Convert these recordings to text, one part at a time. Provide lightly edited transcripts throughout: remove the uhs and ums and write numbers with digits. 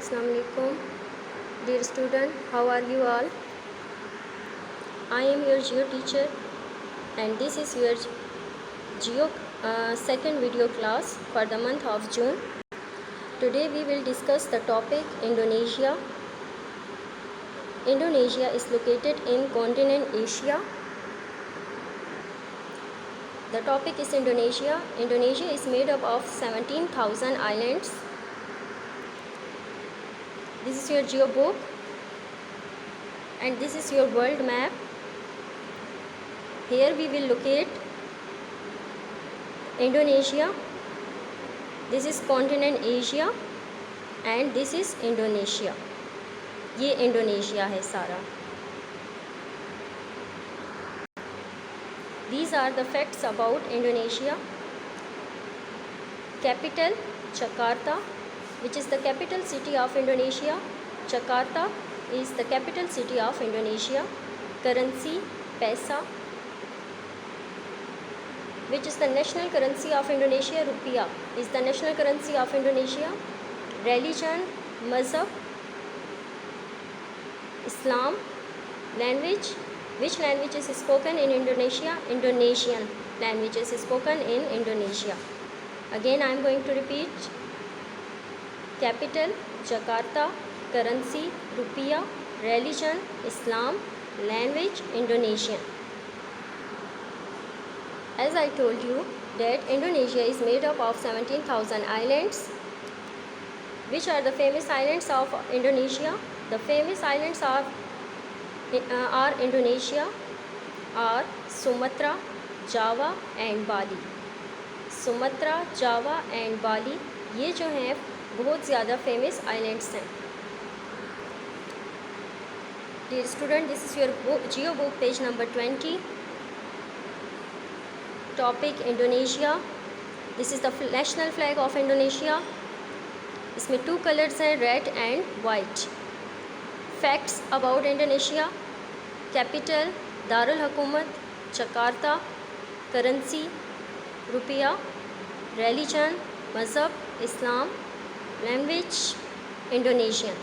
Assalamu alaikum. Dear student, how are you all? I am your geo teacher and this is your geo second video class for the month of June. Today we will discuss the topic Indonesia. Indonesia is located in continent Asia. The topic is Indonesia. Indonesia is made up of 17,000 islands. This is your geo book and this is your world map. Here we will locate Indonesia. This is continent Asia and this is Indonesia. ये Indonesia है सारा. These are the facts about Indonesia. Capital Jakarta, which is the capital city of Indonesia. Jakarta is the capital city of Indonesia. Currency paisa, which is the national currency of Indonesia. Rupiah is the national currency of Indonesia. Religion mazhab Islam. Language, which language is spoken in Indonesia? Indonesian language is spoken in Indonesia. Again I am going to repeat. Capital Jakarta, currency Rupiah, religion Islam, language Indonesian. As I told you that Indonesia is made up of 17,000 islands. Which are the famous islands of Indonesia? The famous islands are Indonesia are Sumatra, Java and Bali. Sumatra, Java and Bali ये जो हैं बहुत ज़्यादा famous islands हैं. Dear student, this is your geo book page number 20. Topic Indonesia. This is the national flag of Indonesia. इसमें 2 colours हैं, red and white. Facts about Indonesia. Capital दारुल हुकूमत जकार्ता. करेंसी रुपया. रिलीजन मज़हब इस्लाम. Language Indonesian.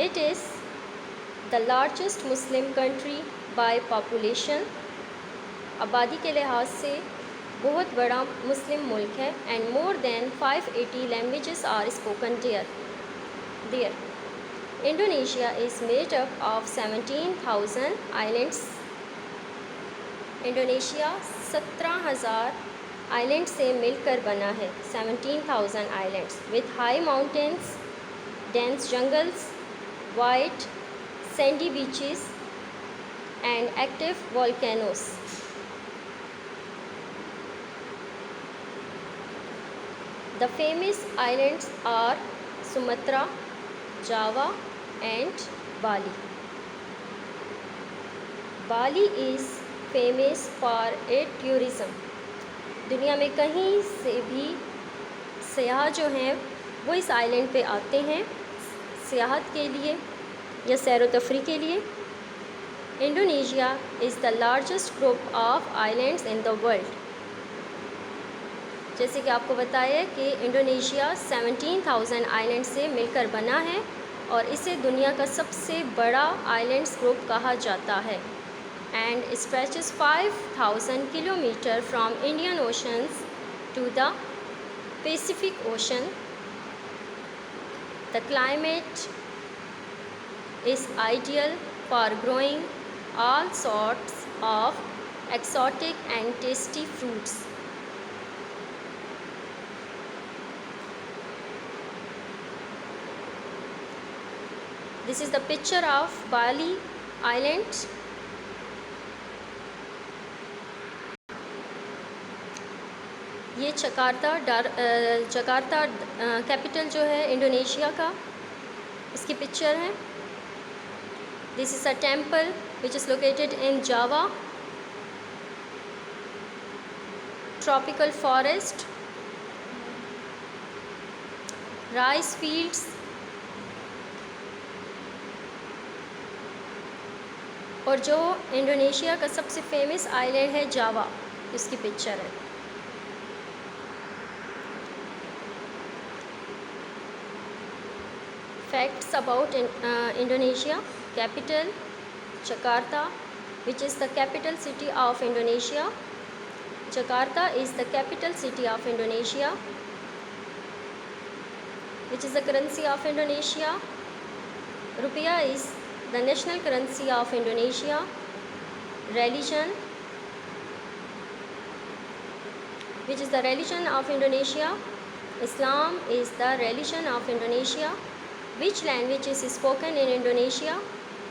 It is the largest Muslim country by population. आबादी के लिहाज से बहुत बड़ा मुस्लिम मुल्क है. And more than 580 languages are spoken there. Indonesia is made up of 17,000 islands. Indonesia 17,000 island से मिलकर बना है. 17,000 islands with high mountains, dense jungles, wide sandy beaches and active volcanoes. The famous islands are Sumatra, Java and Bali. Bali is famous for its tourism. दुनिया में कहीं से भी सयाह जो हैं वो इस आइलैंड पे आते हैं सियाहत के लिए या सैर व तफरी के लिए. Indonesia is the largest group of islands in the world. जैसे कि आपको बताया कि इंडोनेशिया 17,000 आइलैंड से मिलकर बना है और इसे दुनिया का सबसे बड़ा आइलैंड्स ग्रुप कहा जाता है. And stretches 5,000 kilometre from Indian Oceans to the Pacific Ocean. The climate is ideal for growing all sorts of exotic and tasty fruits. This is the picture of Bali Island. ये Jakarta capital जो है Indonesia का, इसकी picture है. This is a temple which is located in Java. Tropical forest, rice fields. और जो Indonesia का सबसे फेमस आइलैंड है जावा, इसकी पिक्चर है. Facts about Indonesia. Capital Jakarta, which is the capital city of Indonesia. Jakarta is the capital city of Indonesia. Which is the currency of Indonesia? Rupiah is the national currency of Indonesia. Religion. Which is the religion of Indonesia? Islam is the religion of Indonesia. Which language is spoken in Indonesia?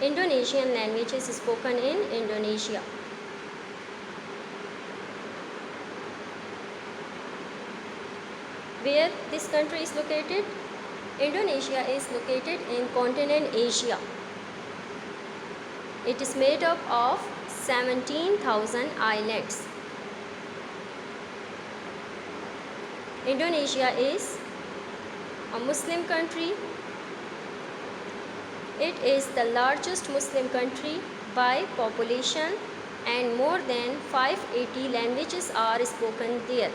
Indonesian language is spoken in Indonesia. Where this country is located? Indonesia is located in continent Asia. It is made up of 17,000 islands. Indonesia is a Muslim country. It is the largest Muslim country by population and more than 580 languages are spoken there.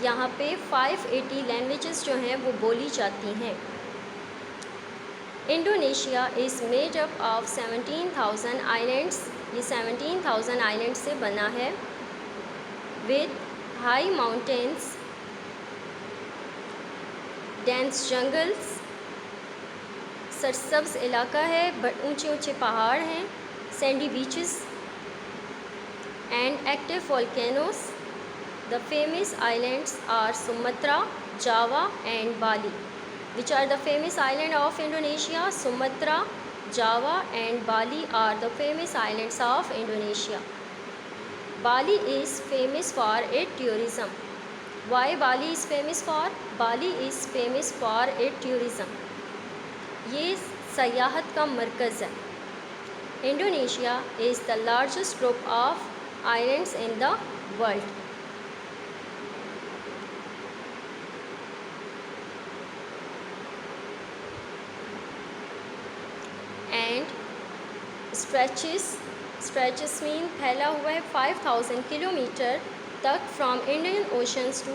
यहाँ पे 580 languages जो हैं वो बोली जाती हैं. Indonesia is made up of 17,000 islands. ये 17,000 island से बना है. With high mountains, dense jungles, सरसब्ज इलाका है, ऊंचे ऊंचे पहाड़ हैं, sandy beaches and active volcanoes. The famous islands are Sumatra, Java and Bali. Which are the famous islands of Indonesia? Sumatra, Java and Bali are the famous islands of Indonesia. Bali is famous for its tourism. Why Bali is famous for? Bali is famous for its tourism. ये सयाहत का मरकज़ है. Indonesia is the largest group of islands in the world. And stretches mean फैला हुआ है 5,000 kilometre तक from Indian Oceans to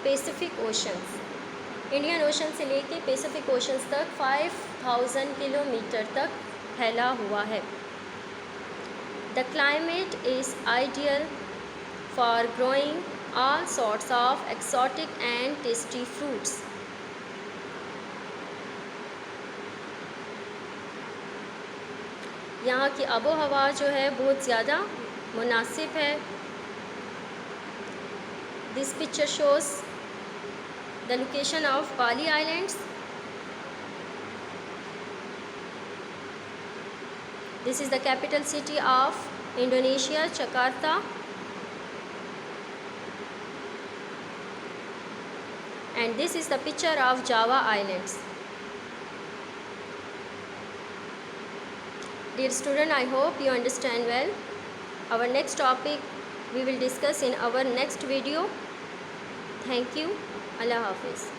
Pacific Oceans. Indian Ocean से लेके Pacific oceans तक 5,000 किलोमीटर तक फैला हुआ है. The climate is ideal for growing all sorts of exotic and tasty fruits. यहाँ की आबो हवा जो है बहुत ज़्यादा मुनासिब है. This picture shows the location of Bali islands. This is the capital city of Indonesia, Jakarta. And this is the picture of Java islands. Dear student, I hope you understand well. Our next topic we will discuss in our next video. Thank you. Allah Hafiz.